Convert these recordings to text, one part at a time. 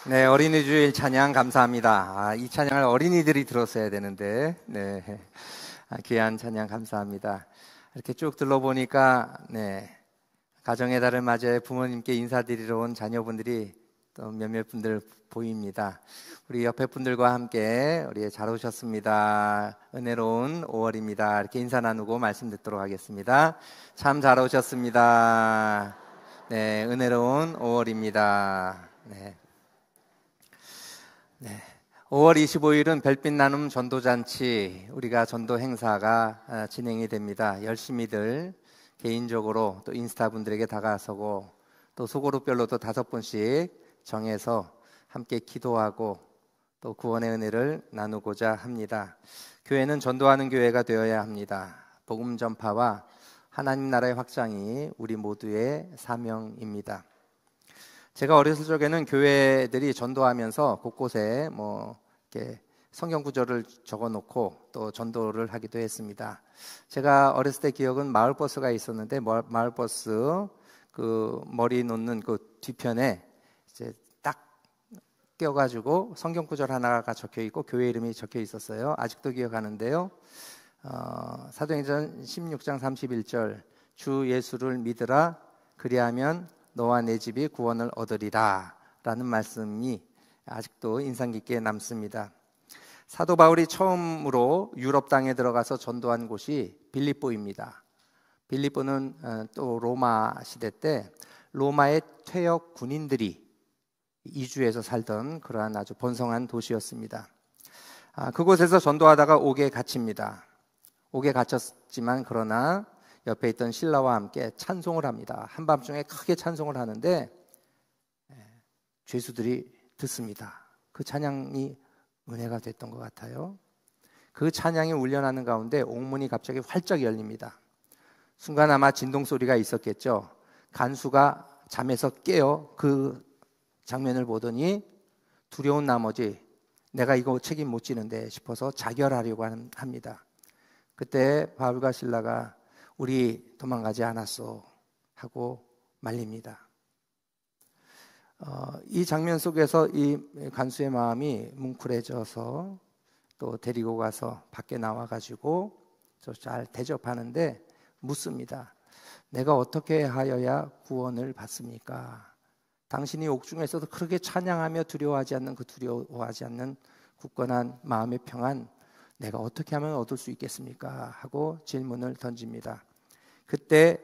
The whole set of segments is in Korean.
네, 어린이 주일 찬양 감사합니다. 이 찬양을 어린이들이 들었어야 되는데, 네, 귀한 찬양 감사합니다. 이렇게 쭉 들러보니까, 네, 가정의 달을 맞이해 부모님께 인사드리러 온 자녀분들이 또 몇몇 분들 보입니다. 우리 옆에 분들과 함께 우리 잘 오셨습니다. 은혜로운 5월입니다. 이렇게 인사 나누고 말씀 듣도록 하겠습니다. 참 잘 오셨습니다. 네, 은혜로운 5월입니다. 네. 5월 25일은 별빛 나눔 전도잔치, 우리가 전도 행사가 진행이 됩니다. 열심히들 개인적으로 또 인스타 분들에게 다가서고 또 소그룹별로도 5분씩 정해서 함께 기도하고 또 구원의 은혜를 나누고자 합니다. 교회는 전도하는 교회가 되어야 합니다. 복음 전파와 하나님 나라의 확장이 우리 모두의 사명입니다. 제가 어렸을 적에는 교회들이 전도하면서 곳곳에 이렇게 성경 구절을 적어놓고 또 전도를 하기도 했습니다. 제가 어렸을 때 기억은 마을버스가 있었는데 마을버스 그 머리 놓는 그 뒤편에 이제 딱 껴가지고 성경 구절 하나가 적혀 있고 교회 이름이 적혀 있었어요. 아직도 기억하는데요. 사도행전 16장 31절 주 예수를 믿으라 그리하면 너와 내 집이 구원을 얻으리라 라는 말씀이 아직도 인상 깊게 남습니다. 사도 바울이 처음으로 유럽 땅에 들어가서 전도한 곳이 빌립보입니다. 빌립보는 또 로마 시대 때 로마의 퇴역 군인들이 이주해서 살던 그러한 아주 번성한 도시였습니다. 그곳에서 전도하다가 옥에 갇힙니다. 옥에 갇혔지만 그러나 옆에 있던 신라와 함께 찬송을 합니다. 한밤중에 크게 찬송을 하는데 죄수들이 듣습니다. 그 찬양이 은혜가 됐던 것 같아요. 그 찬양이 울려나는 가운데 옥문이 갑자기 활짝 열립니다. 순간 아마 진동 소리가 있었겠죠. 간수가 잠에서 깨어 그 장면을 보더니 두려운 나머지 내가 이거 책임 못 지는데 싶어서 자결하려고 합니다. 그때 바울과 실라가 우리 도망가지 않았소 하고 말립니다. 이 장면 속에서 이 간수의 마음이 뭉클해져서 또 데리고 가서 밖에 나와가지고 잘 대접하는데 묻습니다. 내가 어떻게 하여야 구원을 받습니까? 당신이 옥중에서도 그렇게 찬양하며 두려워하지 않는 굳건한 마음의 평안 내가 어떻게 하면 얻을 수 있겠습니까? 하고 질문을 던집니다. 그때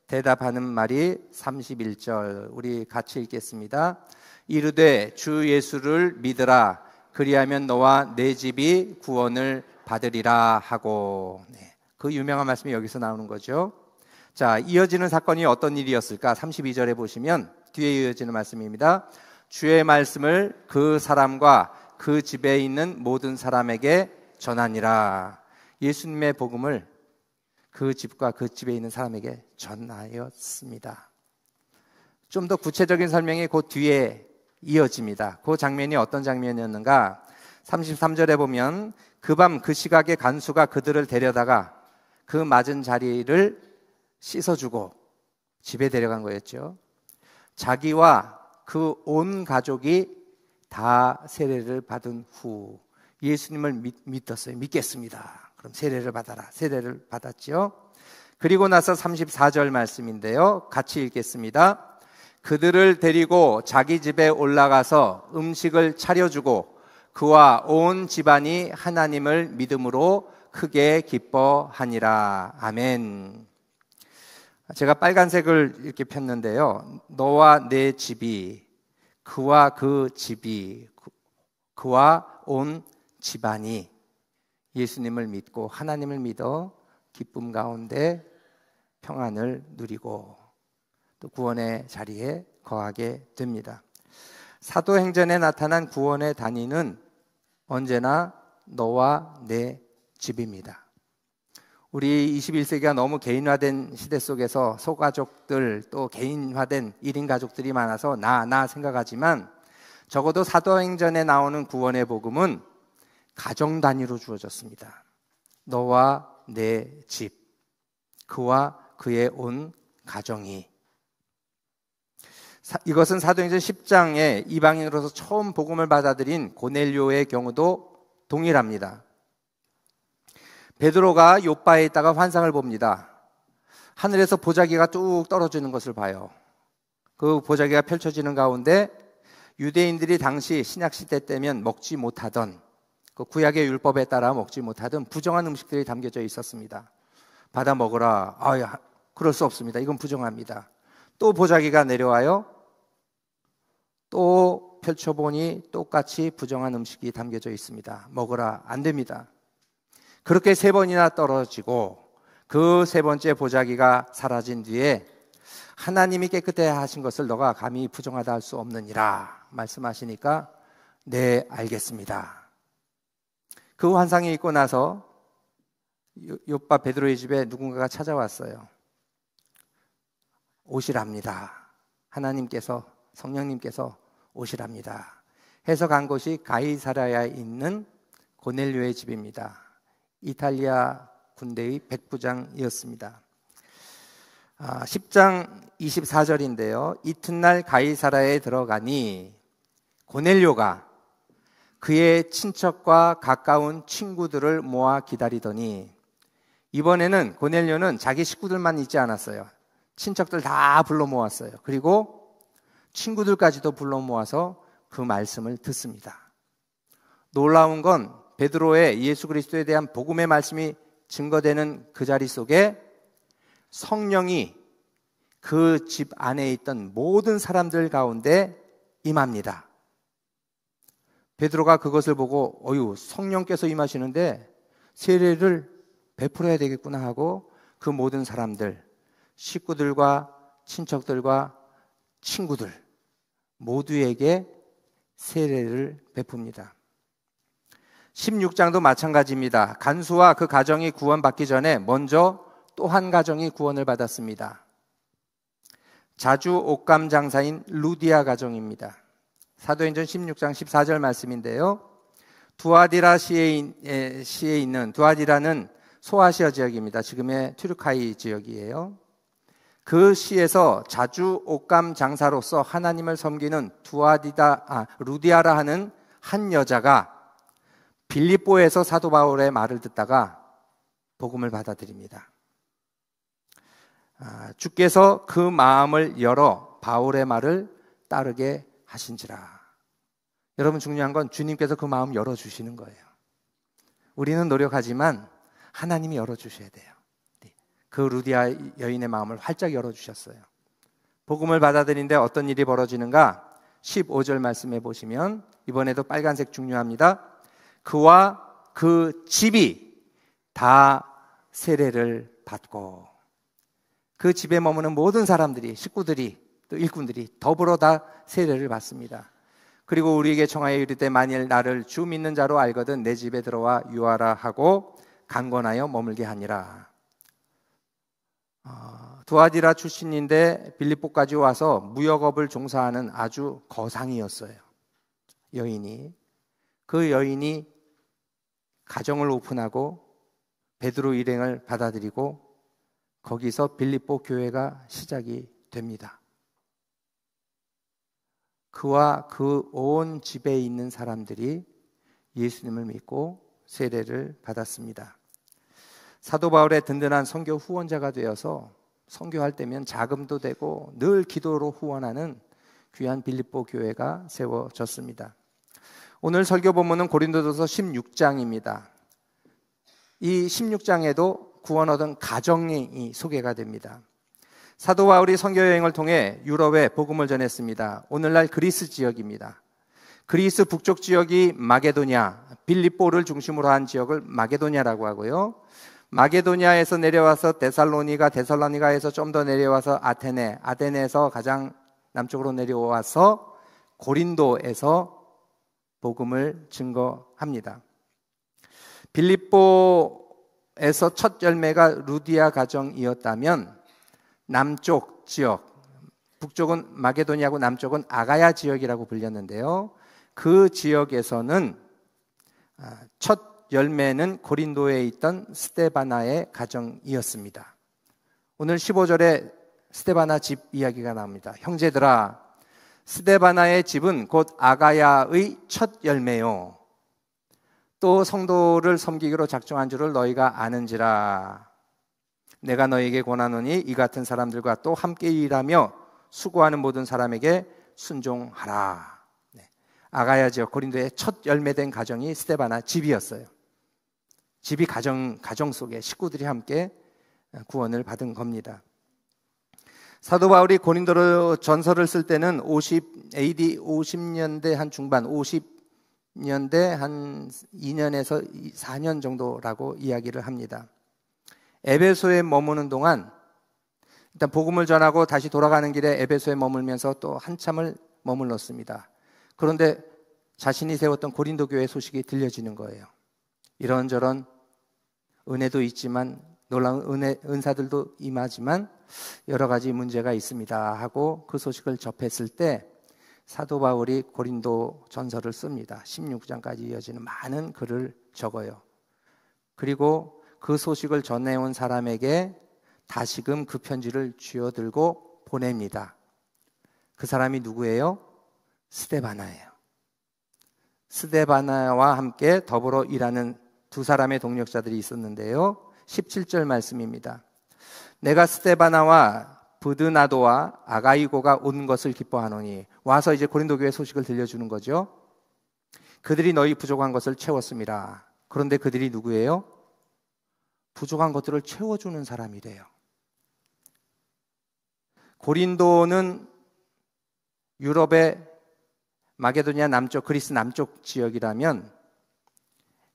대답하는 말이 31절 우리 같이 읽겠습니다. 이르되 주 예수를 믿으라 그리하면 너와 내 집이 구원을 받으리라 하고 그 유명한 말씀이 여기서 나오는 거죠. 자, 이어지는 사건이 어떤 일이었을까? 32절에 보시면 뒤에 이어지는 말씀입니다. 주의 말씀을 그 사람과 그 집에 있는 모든 사람에게 전하니라. 예수님의 복음을 그 집과 그 집에 있는 사람에게 전하였습니다. 좀 더 구체적인 설명이 그 뒤에 이어집니다. 그 장면이 어떤 장면이었는가? 33절에 보면 그 밤 그 시각에 간수가 그들을 데려다가 그 맞은 자리를 씻어주고 집에 데려간 거였죠. 자기와 그 온 가족이 다 세례를 받은 후 예수님을 믿었어요. 믿겠습니다. 그럼 세례를 받아라. 세례를 받았지요. 그리고 나서 34절 말씀인데요. 같이 읽겠습니다. 그들을 데리고 자기 집에 올라가서 음식을 차려주고 그와 온 집안이 하나님을 믿음으로 크게 기뻐하니라. 아멘. 제가 빨간색을 이렇게 폈는데요. 너와 내 집이, 그와 그 집이, 그와 온 집안이 예수님을 믿고 하나님을 믿어 기쁨 가운데 평안을 누리고 또 구원의 자리에 거하게 됩니다. 사도행전에 나타난 구원의 단위는 언제나 너와 내 집입니다. 우리 21세기가 너무 개인화된 시대 속에서 소가족들 또 개인화된 1인 가족들이 많아서 나 생각하지만 적어도 사도행전에 나오는 구원의 복음은 가정 단위로 주어졌습니다. 너와 내 집, 그와 그의 온 가정이. 이것은 사도행전 10장에 이방인으로서 처음 복음을 받아들인 고넬료의 경우도 동일합니다. 베드로가 요빠에 있다가 환상을 봅니다. 하늘에서 보자기가 뚝 떨어지는 것을 봐요. 그 보자기가 펼쳐지는 가운데 유대인들이 당시 신약시대 때면 먹지 못하던, 그 구약의 율법에 따라 먹지 못하던 부정한 음식들이 담겨져 있었습니다. 받아 먹으라. 그럴 수 없습니다. 이건 부정합니다. 또 보자기가 내려와요. 또 펼쳐보니 똑같이 부정한 음식이 담겨져 있습니다. 먹으라. 안 됩니다. 그렇게 3번이나 떨어지고 그 3번째 보자기가 사라진 뒤에 하나님이 깨끗해 하신 것을 너가 감히 부정하다 할 수 없느니라 말씀하시니까 네, 알겠습니다. 그 환상이 있고 나서 요빠 베드로의 집에 누군가가 찾아왔어요. 오시랍니다. 하나님께서, 성령님께서 오시랍니다. 해서 간 곳이 가이사랴에 있는 고넬료의 집입니다. 이탈리아 군대의 백부장이었습니다. 10장 24절인데요. 이튿날 가이사랴에 들어가니 고넬료가 그의 친척과 가까운 친구들을 모아 기다리더니, 이번에는 고넬료는 자기 식구들만 있지 않았어요. 친척들 다 불러 모았어요. 그리고 친구들까지도 불러 모아서 그 말씀을 듣습니다. 놀라운 건 베드로의 예수 그리스도에 대한 복음의 말씀이 증거되는 그 자리 속에 성령이 그 집 안에 있던 모든 사람들 가운데 임합니다. 베드로가 그것을 보고 성령께서 임하시는데 세례를 베풀어야 되겠구나 하고 그 모든 사람들, 식구들과 친척들과 친구들 모두에게 세례를 베풉니다. 16장도 마찬가지입니다. 간수와 그 가정이 구원받기 전에 먼저 또 한 가정이 구원을 받았습니다. 자주 옷감 장사인 루디아 가정입니다. 사도행전 16장 14절 말씀인데요. 두아디라 시에 있는, 두아디라는 소아시아 지역입니다. 지금의 튀르카이 지역이에요. 그 시에서 자주 옷감 장사로서 하나님을 섬기는 루디아라 하는 한 여자가 빌립보에서 사도 바울의 말을 듣다가 복음을 받아들입니다. 주께서 그 마음을 열어 바울의 말을 따르게 하신지라. 여러분, 중요한 건 주님께서 그 마음 열어주시는 거예요. 우리는 노력하지만 하나님이 열어주셔야 돼요. 그 루디아 여인의 마음을 활짝 열어주셨어요. 복음을 받아들이는데 어떤 일이 벌어지는가? 15절 말씀해 보시면, 이번에도 빨간색 중요합니다. 그와 그 집이 다 세례를 받고, 그 집에 머무는 모든 사람들이, 식구들이, 또 일꾼들이 더불어 다 세례를 받습니다. 그리고 우리에게 청하여 이르되 만일 나를 주 믿는 자로 알거든 내 집에 들어와 유하라 하고 강권하여 머물게 하니라. 두아디라 출신인데 빌립보까지 와서 무역업을 종사하는 아주 거상이었어요. 여인이. 그 여인이 가정을 오픈하고 베드로 일행을 받아들이고 거기서 빌립보 교회가 시작이 됩니다. 그와 그 온 집에 있는 사람들이 예수님을 믿고 세례를 받았습니다. 사도 바울의 든든한 선교 후원자가 되어서 선교할 때면 자금도 되고 늘 기도로 후원하는 귀한 빌립보 교회가 세워졌습니다. 오늘 설교 본문은 고린도전서 16장입니다. 이 16장에도 구원 얻은 가정이 소개가 됩니다. 사도 바울이 선교 여행을 통해 유럽에 복음을 전했습니다. 오늘날 그리스 지역입니다. 그리스 북쪽 지역이 마게도냐, 빌립보를 중심으로 한 지역을 마게도냐라고 하고요. 마게도냐에서 내려와서 데살로니가에서 좀 더 내려와서 아테네에서 가장 남쪽으로 내려와서 고린도에서 복음을 증거합니다. 빌립보에서 첫 열매가 루디아 가정이었다면 남쪽 지역, 북쪽은 마게도냐고 남쪽은 아가야 지역이라고 불렸는데요. 그 지역에서는 첫 열매는 고린도에 있던 스데바나의 가정이었습니다. 오늘 15절에 스데바나 집 이야기가 나옵니다. 형제들아, 스데바나의 집은 곧 아가야의 첫 열매요. 또 성도를 섬기기로 작정한 줄을 너희가 아는지라. 내가 너희에게 권하노니 이 같은 사람들과 또 함께 일하며 수고하는 모든 사람에게 순종하라. 아가야 지역 고린도의 첫 열매된 가정이 스데바나 집이었어요. 집이 가정 속에 식구들이 함께 구원을 받은 겁니다. 사도 바울이 고린도로 전서를 쓸 때는 AD 50년대 한 중반, 50년대 한 2년에서 4년 정도라고 이야기를 합니다. 에베소에 머무는 동안 일단 복음을 전하고 다시 돌아가는 길에 에베소에 머물면서 또 한참을 머물렀습니다. 그런데 자신이 세웠던 고린도 교회 소식이 들려지는 거예요. 이런저런 은혜도 있지만 놀라운 은사들도 임하지만 여러 가지 문제가 있습니다 하고 그 소식을 접했을 때 사도 바울이 고린도 전서를 씁니다. 16장까지 이어지는 많은 글을 적어요. 그리고 그 소식을 전해온 사람에게 다시금 그 편지를 쥐어들고 보냅니다. 그 사람이 누구예요? 스데바나예요. 스데바나와 함께 더불어 일하는 두 사람의 동력자들이 있었는데요. 17절 말씀입니다. 내가 스데바나와 브드나도와 아가이고가 온 것을 기뻐하노니, 와서 이제 고린도 교회 소식을 들려주는 거죠. 그들이 너희 부족한 것을 채웠습니다. 그런데 그들이 누구예요? 부족한 것들을 채워주는 사람이래요. 고린도는 유럽의 마게도니아 남쪽, 그리스 남쪽 지역이라면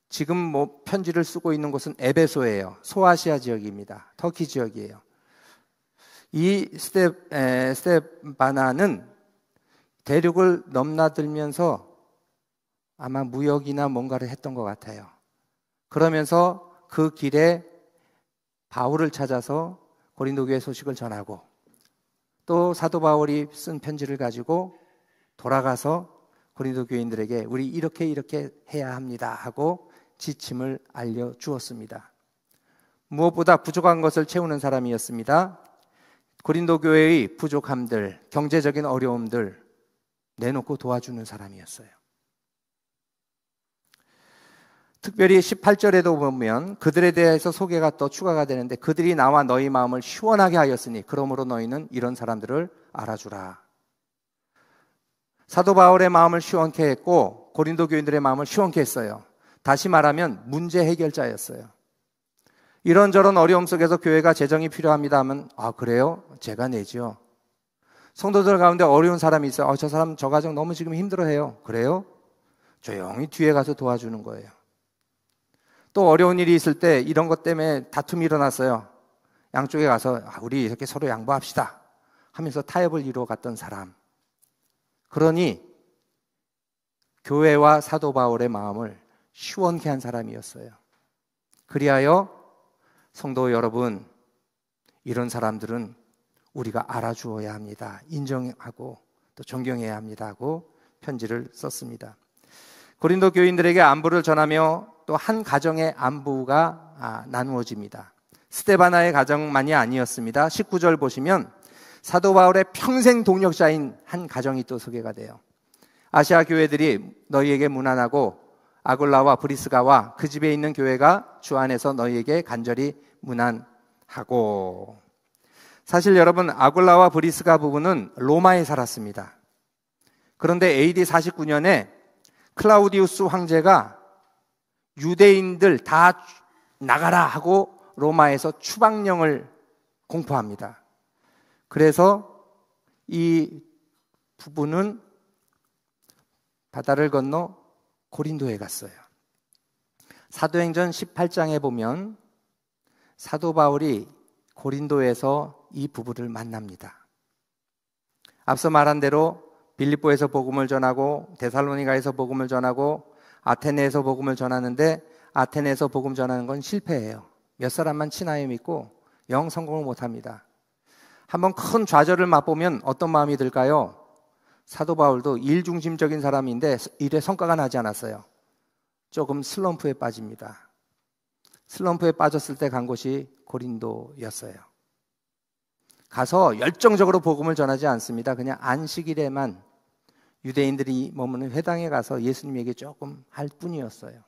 지금 편지를 쓰고 있는 곳은 에베소예요. 소아시아 지역입니다. 터키 지역이에요. 이 스데바나는 대륙을 넘나들면서 아마 무역이나 뭔가를 했던 것 같아요. 그러면서 그 길에 바울을 찾아서 고린도 교회 소식을 전하고 또 사도 바울이 쓴 편지를 가지고 돌아가서 고린도 교인들에게 우리 이렇게 해야 합니다 하고 지침을 알려주었습니다. 무엇보다 부족한 것을 채우는 사람이었습니다. 고린도 교회의 부족함들, 경제적인 어려움들 내놓고 도와주는 사람이었어요. 특별히 18절에도 보면 그들에 대해서 소개가 또 추가가 되는데, 그들이 나와 너희 마음을 시원하게 하였으니 그러므로 너희는 이런 사람들을 알아주라. 사도 바울의 마음을 시원케 했고 고린도 교인들의 마음을 시원케 했어요. 다시 말하면 문제 해결자였어요. 이런저런 어려움 속에서 교회가 재정이 필요합니다 하면 그래요? 제가 내죠. 성도들 가운데 어려운 사람이 있어요. 저 사람 저 가정 너무 지금 힘들어해요. 그래요? 조용히 뒤에 가서 도와주는 거예요. 또 어려운 일이 있을 때 이런 것 때문에 다툼이 일어났어요. 양쪽에 가서 우리 이렇게 서로 양보합시다 하면서 타협을 이루어 갔던 사람. 그러니 교회와 사도 바울의 마음을 시원케 한 사람이었어요. 그리하여 성도 여러분, 이런 사람들은 우리가 알아주어야 합니다. 인정하고 또 존경해야 합니다 하고 편지를 썼습니다. 고린도 교인들에게 안부를 전하며 또 한 가정의 안부가 나누어집니다. 스데바나의 가정만이 아니었습니다. 19절 보시면 사도 바울의 평생 동력자인 한 가정이 또 소개가 돼요. 아시아 교회들이 너희에게 문안하고 아굴라와 브리스가와 그 집에 있는 교회가 주 안에서 너희에게 간절히 문안하고. 사실 여러분, 아굴라와 브리스가 부부는 로마에 살았습니다. 그런데 AD 49년에 클라우디우스 황제가 유대인들 다 나가라 하고 로마에서 추방령을 공포합니다. 그래서 이 부부는 바다를 건너 고린도에 갔어요. 사도행전 18장에 보면 사도 바울이 고린도에서 이 부부를 만납니다. 앞서 말한 대로 빌립보에서 복음을 전하고 데살로니가에서 복음을 전하고 아테네에서 복음을 전하는데, 아테네에서 복음 전하는 건 실패해요. 몇 사람만 친하여 믿고 영 성공을 못합니다. 한번 큰 좌절을 맛보면 어떤 마음이 들까요? 사도 바울도 일중심적인 사람인데 일에 성과가 나지 않았어요. 조금 슬럼프에 빠집니다. 슬럼프에 빠졌을 때 간 곳이 고린도였어요. 가서 열정적으로 복음을 전하지 않습니다. 그냥 안식일에만 유대인들이 머무는 회당에 가서 예수님에게 조금 할 뿐이었어요.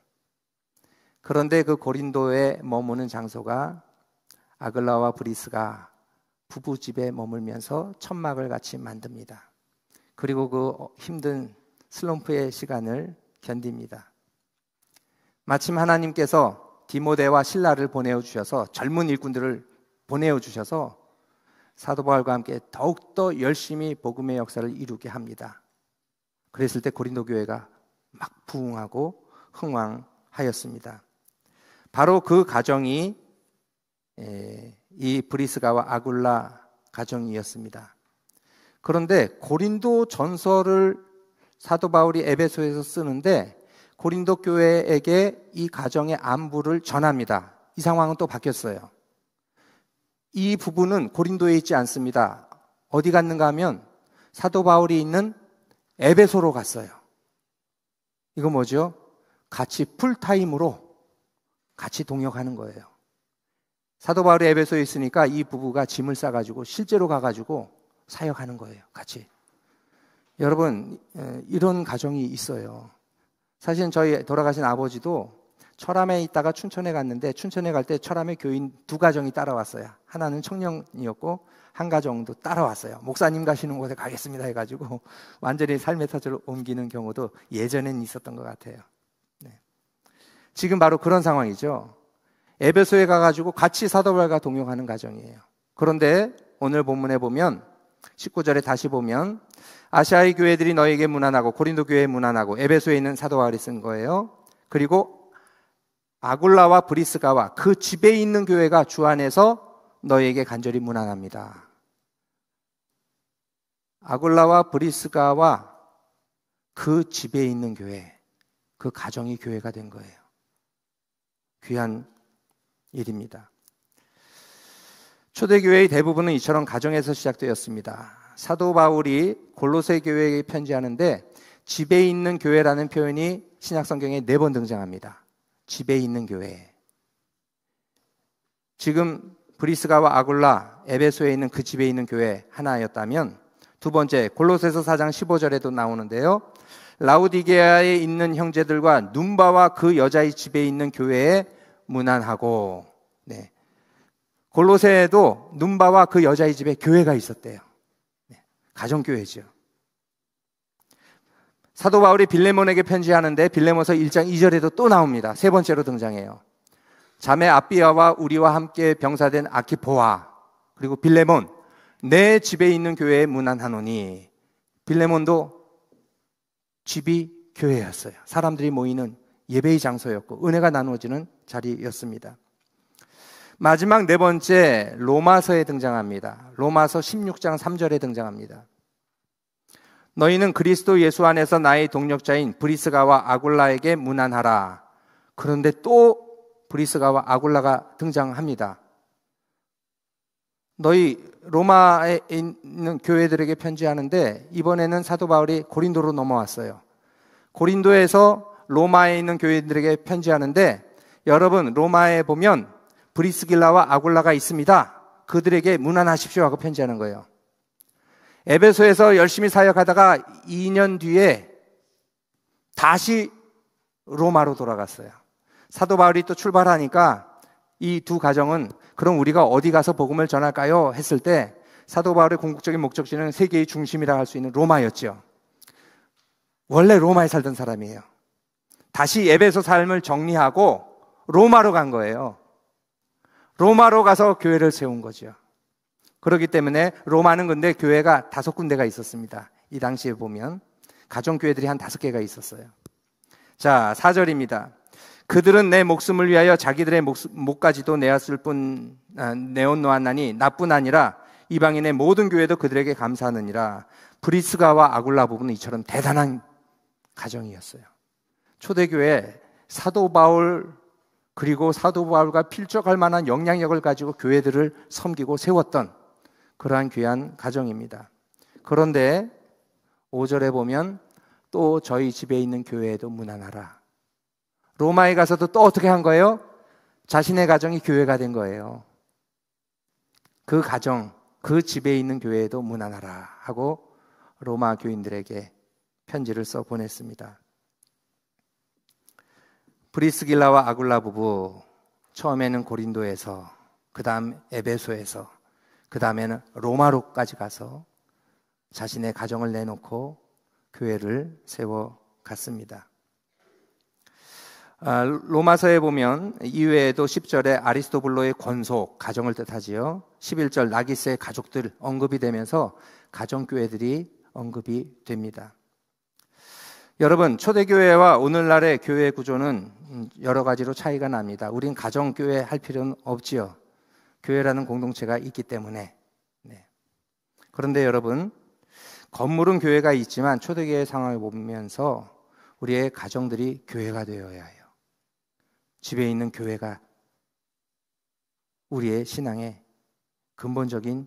그런데 그 고린도에 머무는 장소가 아글라와 브리스가 부부집에 머물면서 천막을 같이 만듭니다. 그리고 그 힘든 슬럼프의 시간을 견딥니다. 마침 하나님께서 디모데와 실라를 보내주셔서 젊은 일꾼들을 보내주셔서 사도 바울과 함께 더욱더 열심히 복음의 역사를 이루게 합니다. 그랬을 때 고린도 교회가 막 부흥하고 흥왕하였습니다. 바로 그 가정이 이 브리스가와 아굴라 가정이었습니다. 그런데 고린도 전서를 사도 바울이 에베소에서 쓰는데 고린도 교회에게 이 가정의 안부를 전합니다. 이 상황은 또 바뀌었어요. 이 부부는 고린도에 있지 않습니다. 어디 갔는가 하면 사도 바울이 있는 에베소로 갔어요. 이거 뭐죠? 같이 풀타임으로 같이 동역하는 거예요. 사도 바울이 에베소에 있으니까 이 부부가 짐을 싸가지고 실제로 가가지고 사역하는 거예요. 같이. 여러분, 이런 가정이 있어요. 사실 저희 돌아가신 아버지도 철암에 있다가 춘천에 갔는데 춘천에 갈 때 철암에 교인 2가정이 따라왔어요. 하나는 청년이었고 한 가정도 따라왔어요. 목사님 가시는 곳에 가겠습니다 해가지고 완전히 삶의 터전을 옮기는 경우도 예전엔 있었던 것 같아요. 네. 지금 바로 그런 상황이죠. 에베소에 가가지고 같이 사도 바울과 동역하는 가정이에요. 그런데 오늘 본문에 보면 19절에 다시 보면 아시아의 교회들이 너에게 문안하고 고린도 교회에 문안하고 에베소에 있는 사도 바울이 쓴 거예요. 그리고 아굴라와 브리스가와 그 집에 있는 교회가 주 안에서 너에게 간절히 문안합니다. 아굴라와 브리스가와 그 집에 있는 교회, 그 가정이 교회가 된 거예요. 귀한 일입니다. 초대교회의 대부분은 이처럼 가정에서 시작되었습니다. 사도 바울이 골로새 교회에게 편지하는데 집에 있는 교회라는 표현이 신약성경에 4번 등장합니다. 집에 있는 교회. 지금 브리스가와 아굴라, 에베소에 있는 그 집에 있는 교회 하나였다면 두 번째 골로새서 4장 15절에도 나오는데요. 라우디게아에 있는 형제들과 눈바와 그 여자의 집에 있는 교회에 문안하고, 네. 골로새에도 눈바와 그 여자의 집에 교회가 있었대요. 네. 가정교회죠. 사도 바울이 빌레몬에게 편지하는데 빌레몬서 1장 2절에도 또 나옵니다. 3번째로 등장해요. 자매 아비아와 우리와 함께 병사된 아키포와 그리고 빌레몬 내 집에 있는 교회에 문안하노니. 빌레몬도 집이 교회였어요. 사람들이 모이는 예배의 장소였고 은혜가 나누어지는 자리였습니다. 마지막 4번째 로마서에 등장합니다. 로마서 16장 3절에 등장합니다. 너희는 그리스도 예수 안에서 나의 동력자인 브리스가와 아굴라에게 문안하라. 그런데 또 브리스가와 아굴라가 등장합니다. 너희 로마에 있는 교회들에게 편지하는데 이번에는 사도 바울이 고린도로 넘어왔어요. 고린도에서 로마에 있는 교회들에게 편지하는데 여러분 로마에 보면 브리스길라와 아굴라가 있습니다. 그들에게 문안하십시오 하고 편지하는 거예요. 에베소에서 열심히 사역하다가 2년 뒤에 다시 로마로 돌아갔어요. 사도 바울이 또 출발하니까 이 두 가정은 그럼 우리가 어디 가서 복음을 전할까요? 했을 때 사도 바울의 궁극적인 목적지는 세계의 중심이라 할 수 있는 로마였죠. 원래 로마에 살던 사람이에요. 다시 에베소 삶을 정리하고 로마로 간 거예요. 로마로 가서 교회를 세운 거죠. 그렇기 때문에 로마는 근데 교회가 5군데가 있었습니다. 이 당시에 보면 가정교회들이 한 5개가 있었어요. 자, 4절입니다. 그들은 내 목숨을 위하여 자기들의 목까지도 내어놓았나니 나뿐 아니라 이방인의 모든 교회도 그들에게 감사하느니라. 브리스가와 아굴라 부부는 이처럼 대단한 가정이었어요. 초대교회 사도 바울 그리고 사도 바울과 필적할 만한 영향력을 가지고 교회들을 섬기고 세웠던 그러한 귀한 가정입니다. 그런데 5절에 보면 또 저희 집에 있는 교회에도 문안하라. 로마에 가서도 또 어떻게 한 거예요? 자신의 가정이 교회가 된 거예요. 그 가정, 그 집에 있는 교회에도 문안하라 하고 로마 교인들에게 편지를 써 보냈습니다. 브리스길라와 아굴라 부부, 처음에는 고린도에서, 그 다음 에베소에서, 그 다음에는 로마로까지 가서 자신의 가정을 내놓고 교회를 세워갔습니다. 로마서에 보면 이외에도 10절에 아리스토블로의 권속, 가정을 뜻하지요. 11절 나기스의 가족들 언급이 되면서 가정교회들이 언급이 됩니다. 여러분, 초대교회와 오늘날의 교회 구조는 여러 가지로 차이가 납니다. 우린 가정교회 할 필요는 없지요. 교회라는 공동체가 있기 때문에. 네. 그런데 여러분, 건물은 교회가 있지만 초대교회 상황을 보면서 우리의 가정들이 교회가 되어야 해요. 집에 있는 교회가 우리의 신앙의 근본적인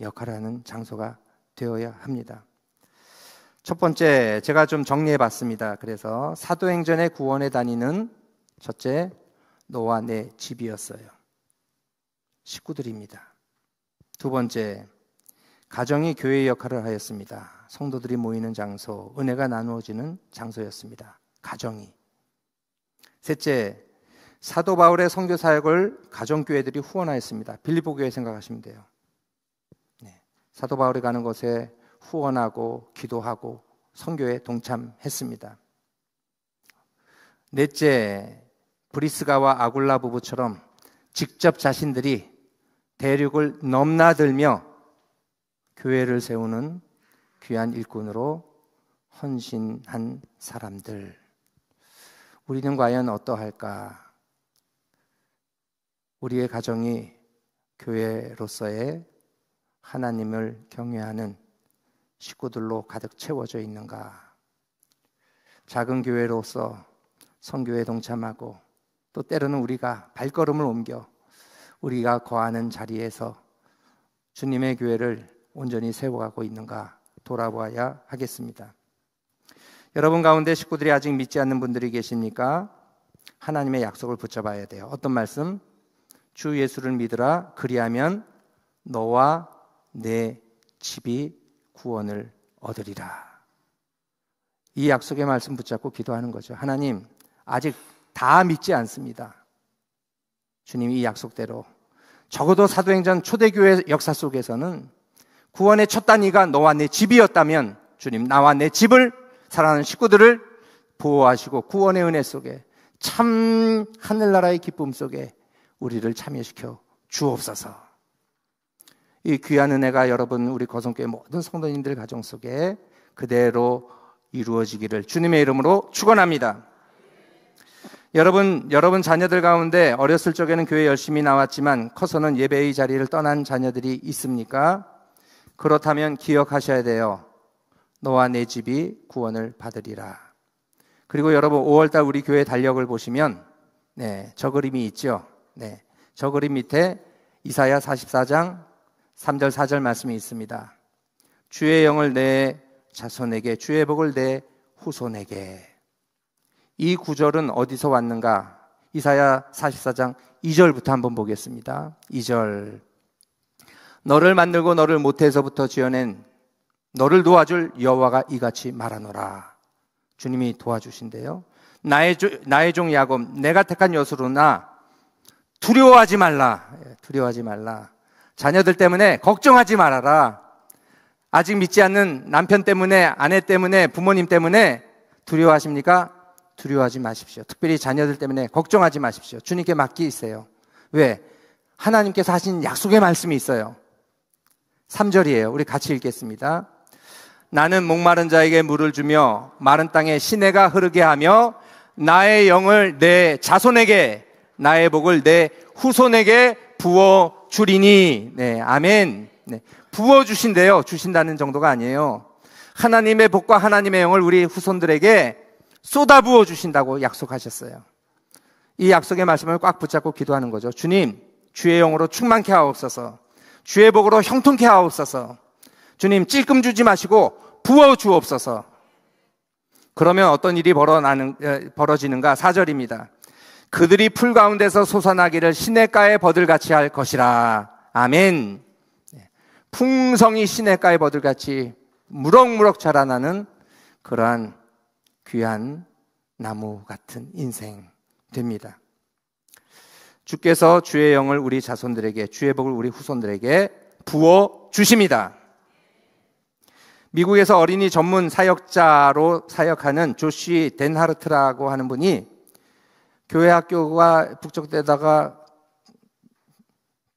역할을 하는 장소가 되어야 합니다. 첫 번째, 제가 좀 정리해 봤습니다. 그래서 사도행전의 구원에 다니는 첫째, 너와 내 집이었어요. 식구들입니다. 두 번째, 가정이 교회의 역할을 하였습니다. 성도들이 모이는 장소, 은혜가 나누어지는 장소였습니다. 가정이. 셋째, 사도 바울의 선교 사역을 가정교회들이 후원하였습니다. 빌립보 교회 생각하시면 돼요. 네. 사도 바울이 가는 곳에 후원하고 기도하고 선교에 동참했습니다. 넷째, 브리스가와 아굴라 부부처럼 직접 자신들이 대륙을 넘나들며 교회를 세우는 귀한 일꾼으로 헌신한 사람들. 우리는 과연 어떠할까? 우리의 가정이 교회로서의 하나님을 경외하는 식구들로 가득 채워져 있는가? 작은 교회로서 선교에 동참하고 또 때로는 우리가 발걸음을 옮겨 우리가 거하는 자리에서 주님의 교회를 온전히 세워가고 있는가 돌아보아야 하겠습니다. 여러분 가운데 식구들이 아직 믿지 않는 분들이 계십니까? 하나님의 약속을 붙잡아야 돼요. 어떤 말씀? 주 예수를 믿으라. 그리하면 너와 내 집이 구원을 얻으리라. 이 약속의 말씀 붙잡고 기도하는 거죠. 하나님, 아직 다 믿지 않습니다. 주님이 이 약속대로 적어도 사도행전 초대교회 역사 속에서는 구원의 첫 단위가 너와 내 집이었다면 주님, 나와 내 집을, 사랑하는 식구들을 보호하시고 구원의 은혜 속에 참 하늘나라의 기쁨 속에 우리를 참여시켜 주옵소서. 이 귀한 은혜가 여러분 우리 거성교회 모든 성도님들 가정 속에 그대로 이루어지기를 주님의 이름으로 축원합니다. 여러분 자녀들 가운데 어렸을 적에는 교회 열심히 나왔지만 커서는 예배의 자리를 떠난 자녀들이 있습니까? 그렇다면 기억하셔야 돼요. 너와 내 집이 구원을 받으리라. 그리고 여러분 5월달 우리 교회 달력을 보시면 저 그림이 있죠. 저 그림 밑에 이사야 44장 3절 4절 말씀이 있습니다. 주의 영을 내 자손에게, 주의 복을 내 후손에게. 이 구절은 어디서 왔는가? 이사야 44장 2절부터 한번 보겠습니다. 2절. 너를 만들고 너를 모태에서부터 지어낸 너를 도와줄 여호와가 이같이 말하노라. 주님이 도와주신대요. 나의 종 야곱, 내가 택한 여수로나 두려워하지 말라. 두려워하지 말라. 자녀들 때문에 걱정하지 말아라. 아직 믿지 않는 남편 때문에, 아내 때문에, 부모님 때문에 두려워하십니까? 두려워하지 마십시오. 특별히 자녀들 때문에 걱정하지 마십시오. 주님께 맡기세요. 왜? 하나님께서 하신 약속의 말씀이 있어요. 3절이에요. 우리 같이 읽겠습니다. 나는 목마른 자에게 물을 주며 마른 땅에 시내가 흐르게 하며 나의 영을 내 자손에게, 나의 복을 내 후손에게 부어 주리니. 아멘. 부어 주신대요. 주신다는 정도가 아니에요. 하나님의 복과 하나님의 영을 우리 후손들에게 쏟아 부어 주신다고 약속하셨어요. 이 약속의 말씀을 꽉 붙잡고 기도하는 거죠. 주님, 주의 영으로 충만케 하옵소서. 주의 복으로 형통케 하옵소서. 주님, 찔끔 주지 마시고 부어 주옵소서. 그러면 어떤 일이 벌어지는가? 4절입니다. 그들이 풀 가운데서 솟아나기를 시냇가에 버들같이 할 것이라. 아멘. 풍성이 시냇가에 버들같이 무럭무럭 자라나는 그러한 귀한 나무 같은 인생 됩니다. 주께서 주의 영을 우리 자손들에게, 주의 복을 우리 후손들에게 부어 주십니다. 미국에서 어린이 전문 사역자로 사역하는 조시 덴하르트라고 하는 분이 교회 학교가 북적대다가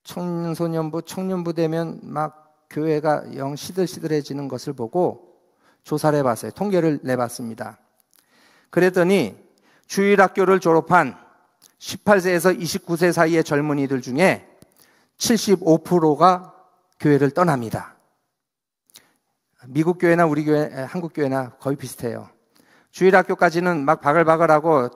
청년부 되면 막 교회가 영 시들시들해지는 것을 보고 조사를 해봤어요. 통계를 내봤습니다. 그랬더니 주일학교를 졸업한 18세에서 29세 사이의 젊은이들 중에 75%가 교회를 떠납니다. 미국 교회나 우리 교회, 한국 교회나 거의 비슷해요. 주일학교까지는 막 바글바글하고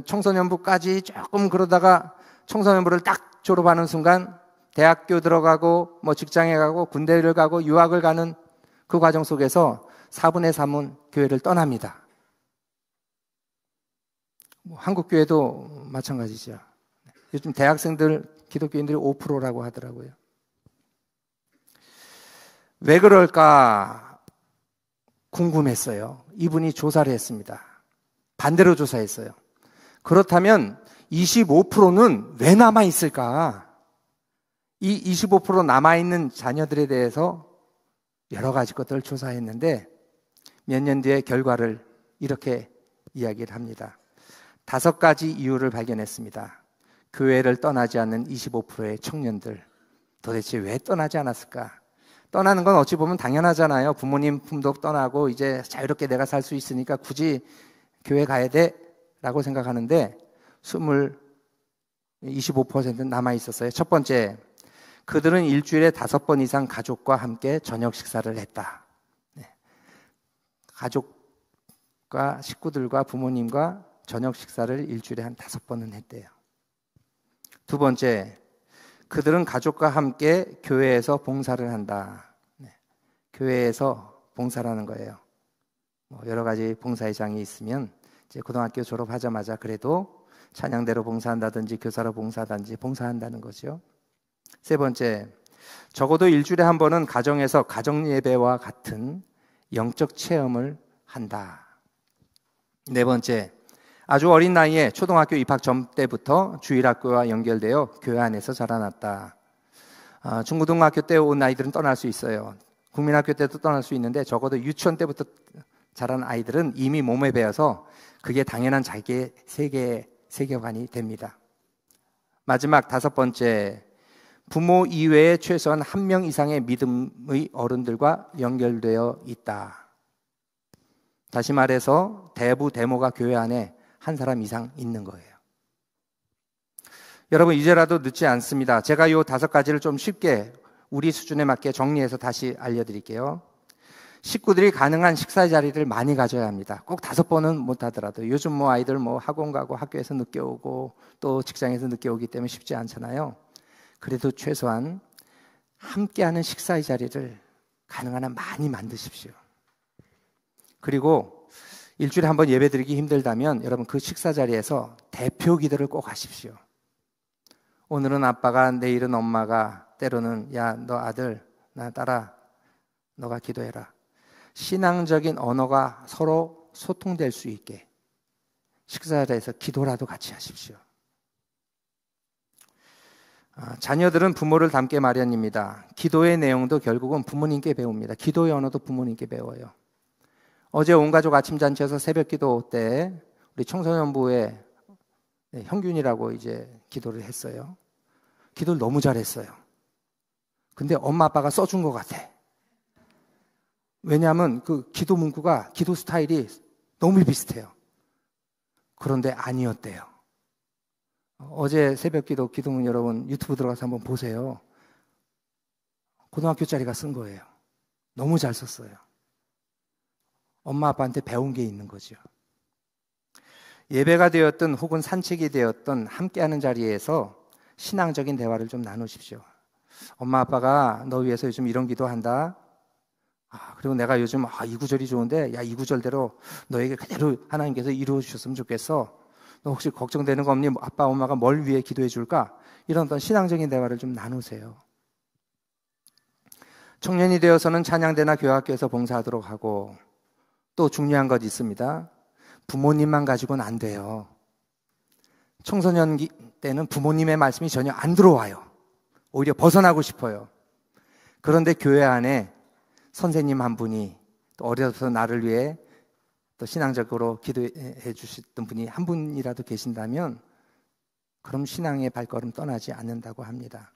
청소년부까지 조금 그러다가 청소년부를 딱 졸업하는 순간 대학교 들어가고 뭐 직장에 가고 군대를 가고 유학을 가는 그 과정 속에서 4분의 3은 교회를 떠납니다. 한국 교회도 마찬가지죠. 요즘 대학생들 기독교인들이 5%라고 하더라고요. 왜 그럴까 궁금했어요. 이분이 조사를 했습니다. 반대로 조사했어요. 그렇다면 25%는 왜 남아있을까? 이 25% 남아있는 자녀들에 대해서 여러 가지 것들을 조사했는데 몇 년 뒤에 결과를 이렇게 이야기를 합니다. 5가지 이유를 발견했습니다. 교회를 떠나지 않는 25%의 청년들, 도대체 왜 떠나지 않았을까? 떠나는 건 어찌 보면 당연하잖아요. 부모님 품도 떠나고 이제 자유롭게 내가 살 수 있으니까 굳이 교회 가야 돼? 라고 생각하는데 25%는 남아있었어요. 첫 번째, 그들은 일주일에 5번 이상 가족과 함께 저녁 식사를 했다. 가족과 식구들과 부모님과 저녁 식사를 일주일에 한 5번은 했대요. 두 번째, 그들은 가족과 함께 교회에서 봉사를 한다. 교회에서 봉사라는 거예요. 여러 가지 봉사회장이 있으면 이제 고등학교 졸업하자마자 그래도 찬양대로 봉사한다든지 교사로 봉사하든지 봉사한다는 거죠. 세 번째, 적어도 일주일에 한 번은 가정에서 가정예배와 같은 영적 체험을 한다. 네 번째, 아주 어린 나이에 초등학교 입학 전 때부터 주일학교와 연결되어 교회 안에서 자라났다. 중고등학교 때 온 아이들은 떠날 수 있어요. 국민학교 때도 떠날 수 있는데 적어도 유치원 때부터 자란 아이들은 이미 몸에 배어서 그게 당연한 자기의 세계관이 됩니다. 마지막 5번째, 부모 이외에 최소한 1명 이상의 믿음의 어른들과 연결되어 있다. 다시 말해서 대모가 교회 안에 한 사람 이상 있는 거예요. 여러분, 이제라도 늦지 않습니다. 제가 이 5가지를 좀 쉽게 우리 수준에 맞게 정리해서 다시 알려드릴게요. 식구들이 가능한 식사 자리를 많이 가져야 합니다. 꼭 5번은 못 하더라도. 요즘 뭐 아이들 뭐 학원 가고 학교에서 늦게 오고 또 직장에서 늦게 오기 때문에 쉽지 않잖아요. 그래도 최소한 함께하는 식사의 자리를 가능한 한 많이 만드십시오. 그리고 일주일에 한 번 예배 드리기 힘들다면 여러분 그 식사 자리에서 대표 기도를 꼭 하십시오. 오늘은 아빠가, 내일은 엄마가, 때로는 야, 너 아들, 나 딸아, 너가 기도해라. 신앙적인 언어가 서로 소통될 수 있게 식사 자리에서 기도라도 같이 하십시오. 자녀들은 부모를 닮게 마련입니다. 기도의 내용도 결국은 부모님께 배웁니다. 기도의 언어도 부모님께 배워요. 어제 온 가족 아침 잔치에서 새벽 기도 때 우리 청소년부의 형균이라고 이제 기도를 했어요. 기도를 너무 잘했어요. 근데 엄마 아빠가 써준 것 같아. 왜냐하면 그 기도 문구가, 기도 스타일이 너무 비슷해요. 그런데 아니었대요. 어제 새벽 기도문 여러분 유튜브 들어가서 한번 보세요. 고등학교짜리가 쓴 거예요. 너무 잘 썼어요. 엄마 아빠한테 배운 게 있는 거죠. 예배가 되었든 혹은 산책이 되었든 함께하는 자리에서 신앙적인 대화를 좀 나누십시오. 엄마 아빠가 너 위해서 요즘 이런 기도한다. 그리고 내가 요즘 이 구절이 좋은데 야, 이 구절대로 너에게 그대로 하나님께서 이루어 주셨으면 좋겠어. 너 혹시 걱정되는 거 없니? 아빠 엄마가 뭘 위해 기도해 줄까? 이런 어떤 신앙적인 대화를 좀 나누세요. 청년이 되어서는 찬양대나 교회학교에서 봉사하도록 하고 또 중요한 것 있습니다. 부모님만 가지고는 안 돼요. 청소년 때는 부모님의 말씀이 전혀 안 들어와요. 오히려 벗어나고 싶어요. 그런데 교회 안에 선생님 한 분이, 또 어려서 나를 위해 또 신앙적으로 기도해 주셨던 분이 한 분이라도 계신다면 그럼 신앙의 발걸음 떠나지 않는다고 합니다.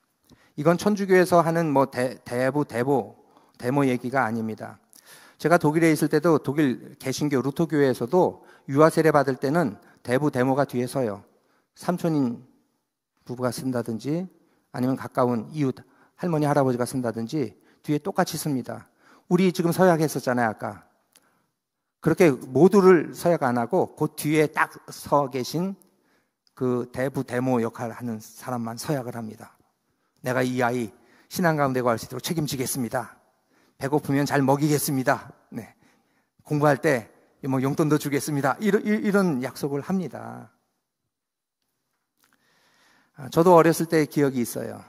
이건 천주교에서 하는 뭐 데모 얘기가 아닙니다. 제가 독일에 있을 때도 독일 개신교 루터교회에서도 유아 세례 받을 때는 데모가 뒤에 서요. 삼촌인 부부가 쓴다든지 아니면 가까운 이웃 할머니 할아버지가 쓴다든지 뒤에 똑같이 씁니다. 우리 지금 서약 했었잖아요, 아까. 그렇게 모두를 서약 안 하고 그 뒤에 딱 서 계신 그 데모 역할을 하는 사람만 서약을 합니다. 내가 이 아이 신앙 가운데 갈 수 있도록 책임지겠습니다. 배고프면 잘 먹이겠습니다. 네. 공부할 때 뭐 용돈도 주겠습니다. 이런 약속을 합니다. 저도 어렸을 때 기억이 있어요.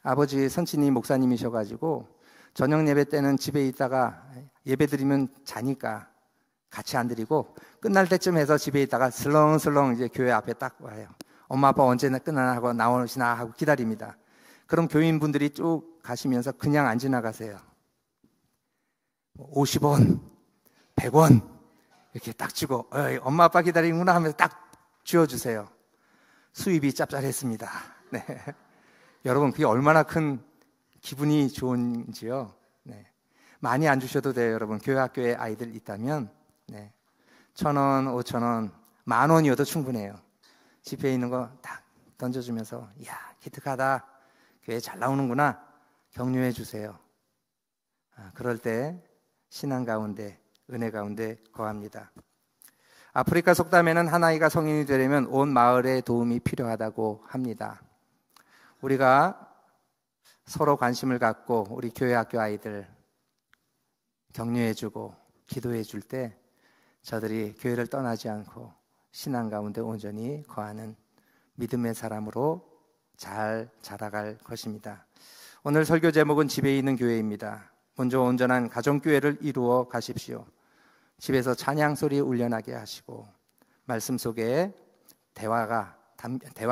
아버지 선친이 목사님이셔가지고 저녁 예배 때는 집에 있다가 예배 드리면 자니까 같이 안 드리고 끝날 때쯤 해서 집에 있다가 슬렁슬렁 이제 교회 앞에 딱 와요. 엄마 아빠 언제나 끝나나 하고 나오시나 하고 기다립니다. 그럼 교인분들이 쭉 가시면서 그냥 안 지나가세요. 50원, 100원 이렇게 딱 주고 엄마 아빠 기다리는구나 하면서 딱 쥐어주세요. 수입이 짭짤했습니다. 네. 여러분 그게 얼마나 큰 기분이 좋은지요. 네. 많이 안 주셔도 돼요. 여러분 교회 학교에 아이들 있다면 네. 1,000원, 5,000원, 10,000원이어도 충분해요. 집에 있는 거 딱 던져주면서 이야 기특하다, 교회 잘 나오는구나 격려해 주세요. 그럴 때 신앙 가운데 은혜 가운데 거합니다. 아프리카 속담에는 한 아이가 성인이 되려면 온 마을의 도움이 필요하다고 합니다. 우리가 서로 관심을 갖고 우리 교회 학교 아이들 격려해주고 기도해줄 때 저들이 교회를 떠나지 않고 신앙 가운데 온전히 거하는 믿음의 사람으로 잘 자라갈 것입니다. 오늘 설교 제목은 집에 있는 교회입니다. 먼저 온전한 가정교회를 이루어 가십시오. 집에서 찬양 소리 울려나게 하시고 말씀 속에 대화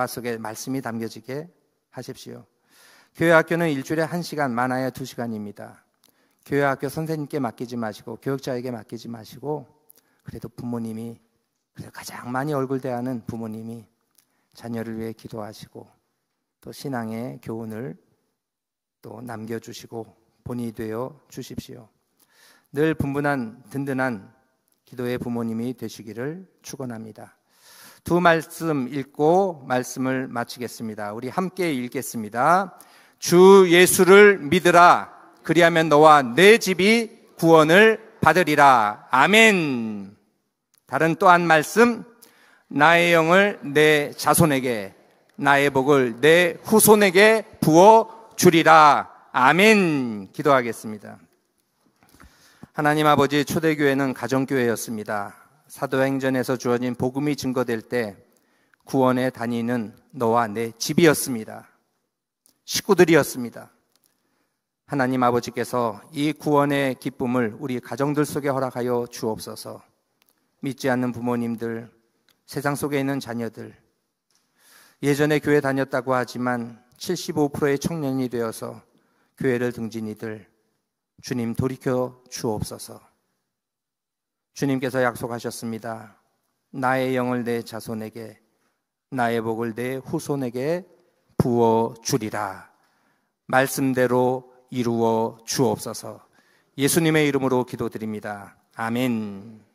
속에 말씀이 담겨지게 하십시오. 교회 학교는 일주일에 1시간, 많아야 2시간입니다. 교회 학교 선생님께 맡기지 마시고 교육자에게 맡기지 마시고 그래도 부모님이, 그래서 가장 많이 얼굴 대하는 부모님이 자녀를 위해 기도하시고 또 신앙의 교훈을 또 남겨주시고 본이 되어 주십시오. 늘 분분한 든든한 기도의 부모님이 되시기를 축원합니다. 두 말씀 읽고 말씀을 마치겠습니다. 우리 함께 읽겠습니다. 주 예수를 믿으라. 그리하면 너와 내 집이 구원을 받으리라. 아멘. 다른 또 한 말씀. 나의 영을 내 자손에게, 나의 복을 내 후손에게 부어 주리라. 아멘. 기도하겠습니다. 하나님 아버지, 초대교회는 가정교회였습니다. 사도행전에서 주어진 복음이 증거될 때 구원의 단위는 너와 내 집이었습니다. 식구들이었습니다. 하나님 아버지께서 이 구원의 기쁨을 우리 가정들 속에 허락하여 주옵소서. 믿지 않는 부모님들, 세상 속에 있는 자녀들, 예전에 교회 다녔다고 하지만 75%의 청년이 되어서 교회를 등진 이들, 주님 돌이켜 주옵소서. 주님께서 약속하셨습니다. 나의 영을 내 자손에게, 나의 복을 내 후손에게 부어 주리라. 말씀대로 이루어 주옵소서. 예수님의 이름으로 기도드립니다. 아멘.